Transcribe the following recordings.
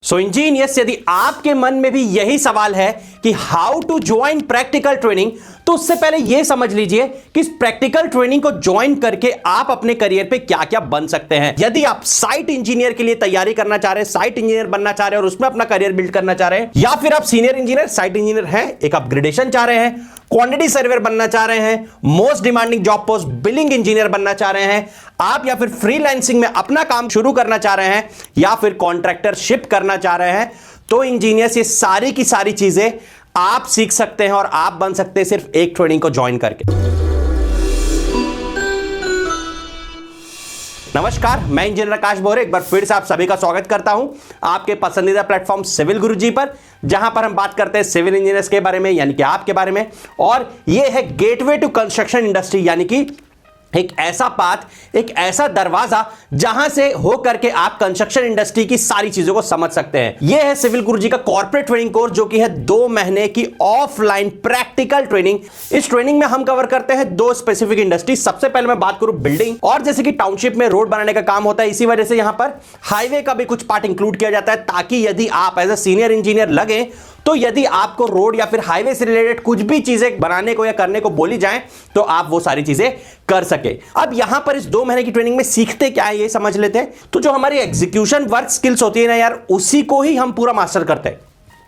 सो engineers, यदि आपके मन में भी यही सवाल है कि how to join practical training, तो उससे पहले यह समझ लीजिए कि इस प्रैक्टिकल ट्रेनिंग को ज्वाइन करके आप अपने करियर पे क्या क्या बन सकते हैं। यदि आप साइट इंजीनियर के लिए तैयारी करना चाह रहे हैं, साइट इंजीनियर बनना चाह रहे हैं और उसमें अपना करियर बिल्ड करना चाह रहे हैं, या फिर आप सीनियर इंजीनियर साइट इंजीनियर हैं, एक अपग्रेडेशन चाह रहे हैं, क्वांटिटी सर्वेयर बनना चाह रहे हैं, most demanding job post billing engineer बनना चाह रहे हैं आप, या फिर फ्रीलांसिंग में अपना काम शुरू करना चाह रहे हैं, या फिर कॉन्ट्रैक्टरशिप करना चाह रहे हैं, तो इंजीनियर्स ये सारी की सारी चीजें आप सीख सकते हैं और आप बन सकते हैं सिर्फ एक ट्रेनिंग को ज्वाइन करके। नमस्कार, मैं इंजीनियर आकाश बोरे एक बार फिर से आप सभी का स्वागत करता हूं आपके पसंदीदा प्लेटफॉर्म सिविल गुरुजी पर, जहां पर हम बात करते हैं सिविल इंजीनियर्स के बारे में, यानी कि आपके बारे में। और यह है गेटवे टू कंस्ट्रक्शन इंडस्ट्री, यानी कि एक ऐसा पाथ, एक ऐसा दरवाजा जहां से हो करके आप कंस्ट्रक्शन इंडस्ट्री की सारी चीजों को समझ सकते हैं। यह है सिविल गुरुजी का कॉर्पोरेट ट्रेनिंग कोर्स, जो कि है 2 महीने की ऑफलाइन प्रैक्टिकल ट्रेनिंग। इस ट्रेनिंग में हम कवर करते हैं 2 स्पेसिफिक इंडस्ट्री। सबसे पहले मैं बात करूं बिल्डिंग, और जैसे कि टाउनशिप में रोड बनाने का काम होता है, इसी वजह से यहां पर हाईवे का भी कुछ पार्ट इंक्लूड किया जाता है, ताकि यदि आप एज ए सीनियर इंजीनियर लगे तो यदि आपको रोड या फिर हाईवे से रिलेटेड कुछ भी चीजें बनाने को या करने को बोली जाए तो आप वो सारी चीजें कर सके। अब यहां पर इस 2 महीने की ट्रेनिंग में सीखते क्या है ये समझ लेते हैं। तो जो हमारी एग्जीक्यूशन वर्क स्किल्स होती है ना यार, उसी को ही हम पूरा मास्टर करते हैं।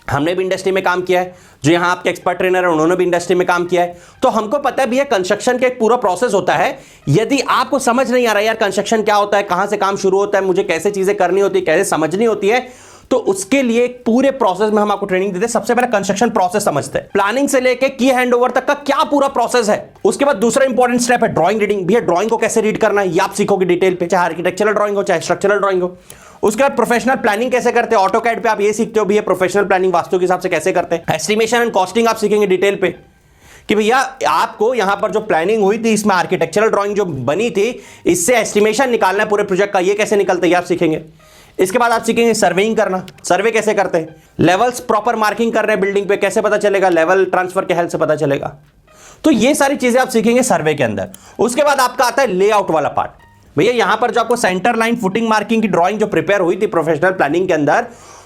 हमने भी इंडस्ट्री में काम किया है, जो यहां आपके एक्सपर्ट ट्रेनर है उन्होंने भी इंडस्ट्री में काम किया है, तो हमको पता भी है कंस्ट्रक्शन का एक पूरा प्रोसेस होता है। यदि आपको समझ नहीं आ रहा यार कंस्ट्रक्शन क्या होता है, कहां से काम शुरू होता है, मुझे कैसे चीजें करनी होती है, कैसे समझनी होती है, तो उसके लिए पूरे प्रोसेस में हम आपको ट्रेनिंग देते हैं। सबसे पहले कंस्ट्रक्शन प्रोसेस समझते हैं, प्लानिंग से लेके की हैंडओवर तक का क्या पूरा प्रोसेस है। उसके बाद दूसरा इंपॉर्टेंट स्टेप है ड्राइंग रीडिंग। भैया ड्राइंग को कैसे रीड करना है ये आप सीखोगे डिटेल पे, चाहे आर्किटेक्चरल ड्राइंग हो चाहे स्ट्रक्चरल ड्राइंग हो। उसके बाद प्रोफेशनल प्लानिंग कैसे करते हैं, ऑटोकैड पे आप ये सीखते हो भैया प्रोफेशनल प्लानिंग वास्तु के हिसाब से कैसे करते हैं। एस्टिमेशन एंड कॉस्टिंग आप सीखेंगे डिटेल पे, कि भैया आपको यहां पर जो प्लानिंग हुई थी, इसमें आर्किटेक्चरल ड्राइंग जो बनी थी, इससे एस्टिमेशन निकालना है पूरे प्रोजेक्ट का, ये कैसे निकलता है आप सीखेंगे। इसके बाद आप सीखेंगे सर्वेइंग करना, सर्वे कैसे करते हैं, लेवल्स प्रॉपर मार्किंग कर रहे हैं बिल्डिंग पे, कैसे पता चलेगा, लेवल ट्रांसफर के हेल्प से पता चलेगा। तो ये सारी चीजें आप सीखेंगे सर्वे के अंदर। उसके बाद आपका आता है लेआउट वाला पार्ट। भैया यहां पर जो आपको सेंटर लाइन फुटिंग मार्किंग की ड्राइंग जो प्रिपेयर हुई थी प्रोफेशनल प्लानिंग के अंदर,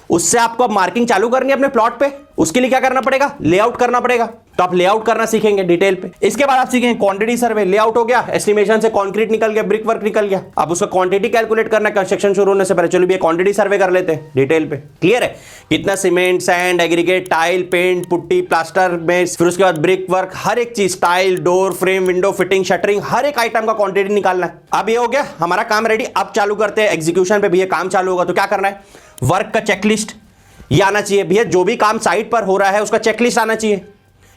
उससे आपको अब मार्किंग चालू करनी है अपने प्लॉट पे। उसके लिए क्या करना पड़ेगा, लेआउट करना पड़ेगा। तो आप लेआउट करना सीखेंगे डिटेल पे। इसके बाद आप सीखेंगे क्वांटिटी सर्वे। लेआउट हो गया, एस्टिमेशन से कंक्रीट निकल गया, ब्रिक वर्क निकल गया, अब उसका क्वांटिटी कैलकुलेट करना है कंस्ट्रक्शन शुरू होने से पहले। चलो भी क्वांटिटी सर्वे कर लेते हैं डिटेल पे। क्लियर है, कितना cement, sand, aggregate, tile, paint, putty, plaster में, फिर उसके बाद ब्रिक वर्क, हर एक चीज, tile, door, frame, window, fitting, shuttering, हर एक आइटम का क्वांटिटी निकालना है। अब ये हो गया हमारा काम रेडी। अब चालू करते हैं एग्जीक्यूशन पे। भैया काम चालू होगा तो क्या करना है, वर्क का चेकलिस्ट ये आना चाहिए। भैया जो भी काम साइट पर हो रहा है उसका चेकलिस्ट आना चाहिए,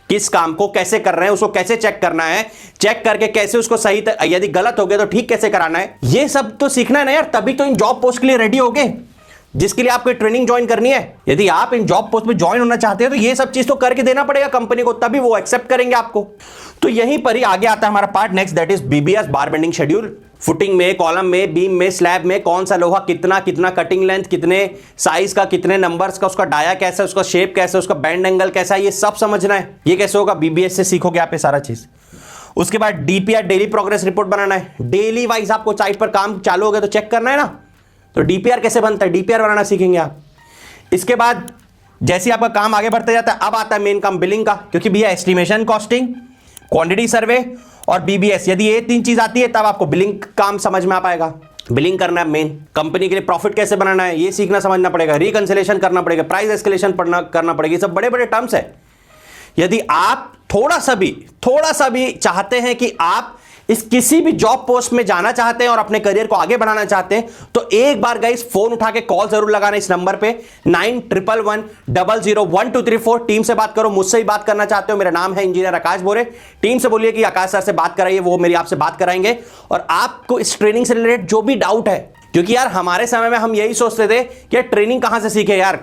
किस काम को कैसे कर रहे हैं, उसको कैसे चेक करना है, चेक करके कैसे उसको सही, यदि गलत हो गया तो ठीक कैसे कराना है, ये सब तो सीखना है ना यार, तभी तो इन जॉब पोस्ट के लिए रेडी हो गए जिसके लिए आपको ट्रेनिंग ज्वाइन करनी है। यदि आप इन जॉब पोस्ट में ज्वाइन होना चाहते हैं तो ये सब चीज तो करके देना पड़ेगा कंपनी को, तभी वो एक्सेप्ट करेंगे आपको। तो यहीं पर ही आगे आता है हमारा part next, that is BBS, bar bending schedule. Footing में, कॉलम में, बीम में, स्लैब में कौन सा लोहा कितना कितना, कटिंग लेंथ कितने साइज का, कितने नंबर्स का, उसका डाया कैसा है, उसका शेप कैसा है, उसका बैंड एंगल कैसा है, ये सब समझना है। ये कैसे होगा, बीबीएस से सीखोगे आप ये सारा चीज। उसके बाद डीपीआर, डेली प्रोग्रेस रिपोर्ट बनाना है। डेली वाइज आपको साइट पर काम चालू हो गया तो चेक करना है ना, तो डीपीआर कैसे बनता है, डीपीआर बनाना सीखेंगे आप। इसके बाद जैसे आपका काम आगे बढ़ते जाता है, अब आता है मेन काम बिलिंग का, क्योंकि भैया एस्टिमेशन, कॉस्टिंग, क्वांटिटी सर्वे और बीबीएस, यदि ये 3 चीज आती है तब आपको बिलिंग काम समझ में आ पाएगा। बिलिंग करना है मेन, कंपनी के लिए प्रॉफिट कैसे बनाना है ये सीखना समझना पड़ेगा, रिकंसिलिएशन करना पड़ेगा, प्राइस एस्केलेशन करना पड़ेगा, ये सब बड़े बड़े टर्म्स है। यदि आप थोड़ा सा भी चाहते हैं कि आप इस किसी भी जॉब पोस्ट में जाना चाहते हैं और अपने करियर को आगे बढ़ाना चाहते हैं, तो एक बार गाइस फोन उठा के कॉल जरूर लगाना इस नंबर पे 9111001234। टीम से बात करो, मुझसे ही बात करना चाहते हो, मेरा नाम है इंजीनियर आकाश बोरे। टीम से बोलिए कि आकाश सर से बात कराइए, वो मेरी आपसे बात कराएंगे और आपको इस ट्रेनिंग से रिलेटेड जो भी डाउट है, क्योंकि यार हमारे समय में हम यही सोचते थे कि यार ट्रेनिंग कहां से सीखे यार,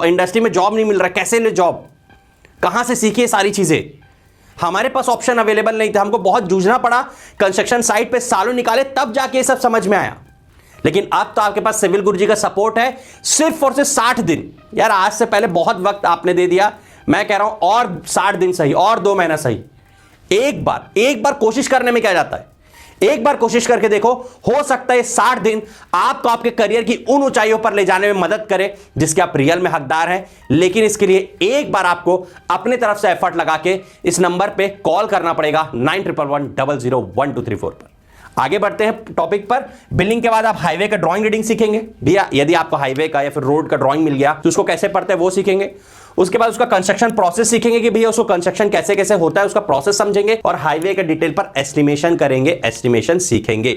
इंडस्ट्री में जॉब नहीं मिल रहा, कैसे ले जॉब, कहां से सीखिए सारी चीजें। हमारे पास ऑप्शन अवेलेबल नहीं था, हमको बहुत जूझना पड़ा, कंस्ट्रक्शन साइट पे सालों निकाले तब जाके सब समझ में आया। लेकिन अब तो आपके पास सिविल गुरुजी का सपोर्ट है, सिर्फ और सिर्फ 60 दिन। यार आज से पहले बहुत वक्त आपने दे दिया, मैं कह रहा हूं और 60 दिन सही, और 2 महीना सही। एक बार कोशिश करने में क्या जाता है, एक बार कोशिश करके देखो, हो सकता है 60 दिन आपको आपके करियर की उन ऊंचाइयों पर ले जाने में मदद करे जिसके आप रियल में हकदार हैं। लेकिन इसके लिए एक बार आपको अपने तरफ से एफर्ट लगा के इस नंबर पे कॉल करना पड़ेगा 9111001234 पर। आगे बढ़ते हैं टॉपिक पर। बिल्डिंग के बाद आप हाईवे का ड्राइंग रीडिंग सीखेंगे भैया। यदि आपको हाईवे का या फिर रोड का ड्राइंग मिल गया तो उसको कैसे पढ़ते हैं वो सीखेंगे। उसके बाद उसका कंस्ट्रक्शन प्रोसेस सीखेंगे कि भैया उसको कंस्ट्रक्शन कैसे कैसे होता है, उसका प्रोसेस समझेंगे और हाईवे का डिटेल पर एस्टिमेशन करेंगे, एस्टिमेशन सीखेंगे।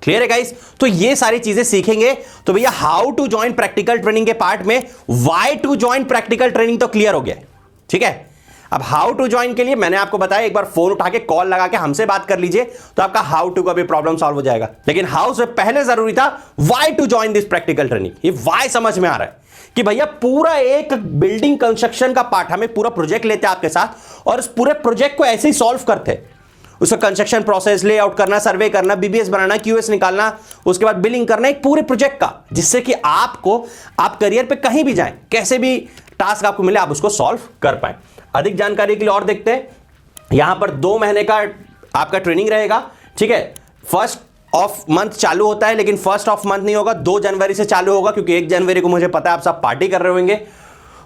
क्लियर है गाइस? तो ये सारी चीजें सीखेंगे। तो भैया how to join practical training के पार्ट में why to join practical training तो क्लियर हो गया, ठीक है। अब हाउ टू ज्वाइन के लिए मैंने आपको बताया, एक बार फोन उठा के कॉल लगा के हमसे बात कर लीजिए तो आपका हाउ टू का भी प्रॉब्लम सॉल्व हो जाएगा। लेकिन हाउ से पहले जरूरी था why to join this practical training. ये व्हाई समझ में आ रहा है कि भैया पूरा एक बिल्डिंग कंस्ट्रक्शन का पार्ट, हमें पूरा प्रोजेक्ट लेते हैं आपके साथ और इस पूरे प्रोजेक्ट को ऐसे ही सॉल्व करते हैं। उसका कंस्ट्रक्शन प्रोसेस, लेआउट करना, सर्वे करना, बीबीएस बनाना, क्यूएस निकालना, उसके बाद बिलिंग करना, एक पूरे प्रोजेक्ट का, जिससे कि आपको आप करियर पे कहीं भी जाएं, कैसे भी टास्क आपको मिले आप उसको सॉल्व कर पाए। अधिक जानकारी के लिए और देखते हैं, यहां पर 2 महीने का आपका ट्रेनिंग रहेगा, ठीक है। फर्स्ट ऑफ मंथ चालू होता है, लेकिन फर्स्ट ऑफ मंथ नहीं होगा, 2 जनवरी से चालू होगा, क्योंकि 1 जनवरी को मुझे पता है आप सब पार्टी कर रहे होंगे।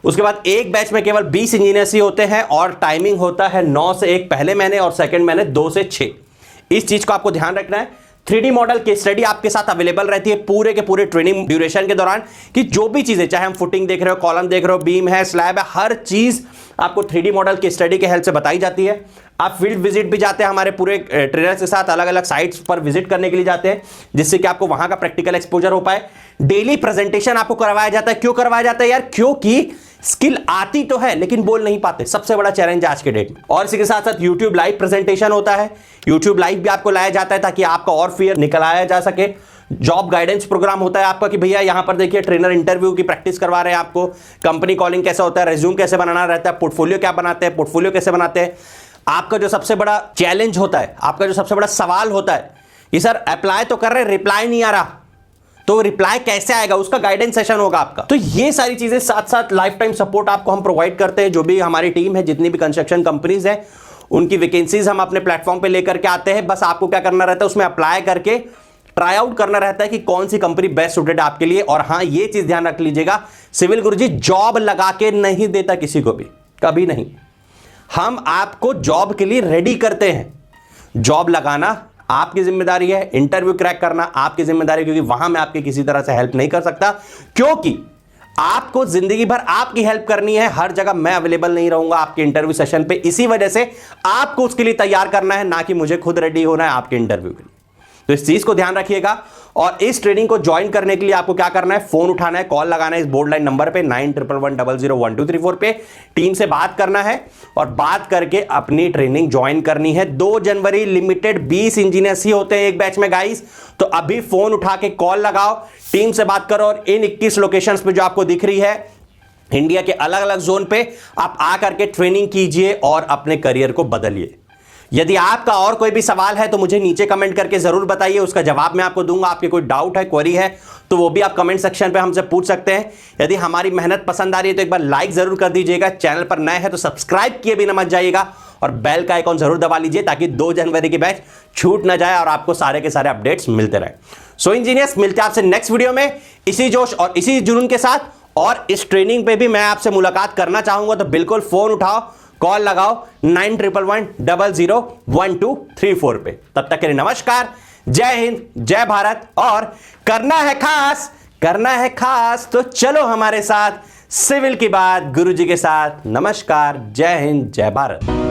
उसके बाद एक बैच में केवल 20 इंजीनियर्स ही होते हैं और टाइमिंग होता है 9 से 1 पहले महीने और सेकंड महीने 2 से 6। इस चीज को आपको ध्यान रखना है। 3D मॉडल केस स्टडी आपके साथ अवेलेबल रहती है पूरे के पूरे ट्रेनिंग ड्यूरेशन के दौरान, कि जो भी चीजें, चाहे हम फुटिंग देख रहे हो, कॉलम देख रहे हो, बीम है, स्लैब है, हर चीज आपको 3D मॉडल केस स्टडी के हेल्प से बताई जाती है। आप फील्ड विजिट भी जाते हैं हमारे पूरे ट्रेनर्स के साथ, अलग अलग साइट्स पर विजिट करने के लिए जाते हैं, जिससे कि आपको वहां का प्रैक्टिकल एक्सपोजर हो पाए। डेली प्रेजेंटेशन आपको करवाया जाता है। क्यों करवाया जाता है यार? क्योंकि स्किल आती तो है लेकिन बोल नहीं पाते, सबसे बड़ा चैलेंज आज के डेट में। और इसी के साथ साथ YouTube लाइव प्रेजेंटेशन होता है, YouTube लाइव भी आपको लाया जाता है ताकि आपका और फियर निकलाया जा सके। जॉब गाइडेंस प्रोग्राम होता है आपका कि भैया यहां पर देखिए ट्रेनर इंटरव्यू की प्रैक्टिस करवा रहे हैं आपको, कंपनी कॉलिंग कैसा होता है, रेज्यूम कैसे बनाना रहता है, पोर्टफोलियो क्या बनाते हैं, पोर्टफोलियो कैसे बनाते हैं। आपका जो सबसे बड़ा चैलेंज होता है, आपका जो सबसे बड़ा सवाल होता है कि सर अप्लाई तो कर रहे, रिप्लाई नहीं आ रहा, तो रिप्लाई कैसे आएगा, उसका गाइडेंस सेशन होगा आपका। तो ये सारी चीजें साथ साथ लाइफ टाइम सपोर्ट आपको हम प्रोवाइड करते हैं। जो भी हमारी टीम है, जितनी भी कंस्ट्रक्शन कंपनीज है, उनकी वैकेंसीज हम अपने प्लेटफॉर्म पे लेकर के आते हैं। बस आपको क्या करना रहता है, उसमें अप्लाई करके ट्राई आउट करना रहता है कि कौन सी कंपनी बेस्ट सूटेड है आपके लिए। और हां, ये चीज ध्यान रख लीजिएगा, सिविल गुरुजी जॉब लगा के नहीं देता किसी को भी, कभी नहीं। हम आपको जॉब के लिए रेडी करते हैं। जॉब लगाना आपकी जिम्मेदारी है, इंटरव्यू क्रैक करना आपकी जिम्मेदारी है, क्योंकि वहां मैं आपकी किसी तरह से हेल्प नहीं कर सकता, क्योंकि आपको जिंदगी भर आपकी हेल्प करनी है। हर जगह मैं अवेलेबल नहीं रहूंगा आपके इंटरव्यू सेशन पे, इसी वजह से आपको उसके लिए तैयार करना है, ना कि मुझे खुद रेडी होना है आपके इंटरव्यू के लिए। तो इस चीज को ध्यान रखिएगा। और इस ट्रेनिंग को ज्वाइन करने के लिए आपको क्या करना है, फोन उठाना है, कॉल लगाना है इस बोर्ड लाइन नंबर पे 9111001234 पे, टीम से बात करना है और बात करके अपनी ट्रेनिंग ज्वाइन करनी है। 2 जनवरी लिमिटेड 20 इंजीनियर्स ही होते हैं एक बैच में गाइस। तो अभी फोन उठा के कॉल लगाओ, टीम से बात करो और इन 21 लोकेशंस पे जो आपको दिख रही है इंडिया के अलग अलग जोन पे, आप आकर के ट्रेनिंग कीजिए और अपने करियर को बदलिए। यदि आपका और कोई भी सवाल है तो मुझे नीचे कमेंट करके जरूर बताइए, उसका जवाब मैं आपको दूंगा। आपके कोई डाउट है, क्वेरी है, तो वो भी आप कमेंट सेक्शन पे हमसे पूछ सकते हैं। यदि हमारी मेहनत पसंद आ रही है तो एक बार लाइक जरूर कर दीजिएगा। चैनल पर नए हैं तो सब्सक्राइब किए बिना मत जाइएगा और बेल का आइकॉन जरूर दबा लीजिए ताकि 2 जनवरी की बैच छूट ना जाए और आपको सारे के सारे अपडेट्स मिलते रहे। सो इंजीनियर्स, मिलते हैं आपसे नेक्स्ट वीडियो में इसी जोश और इसी जुनून के साथ। और इस ट्रेनिंग पे भी मैं आपसे मुलाकात करना चाहूंगा, तो बिल्कुल फोन उठाओ, कॉल लगाओ 9111001234 पे। तब तक के लिए नमस्कार, जय हिंद, जय भारत। और करना है खास, करना है खास, तो चलो हमारे साथ सिविल की बात गुरुजी के साथ। नमस्कार, जय हिंद, जय भारत।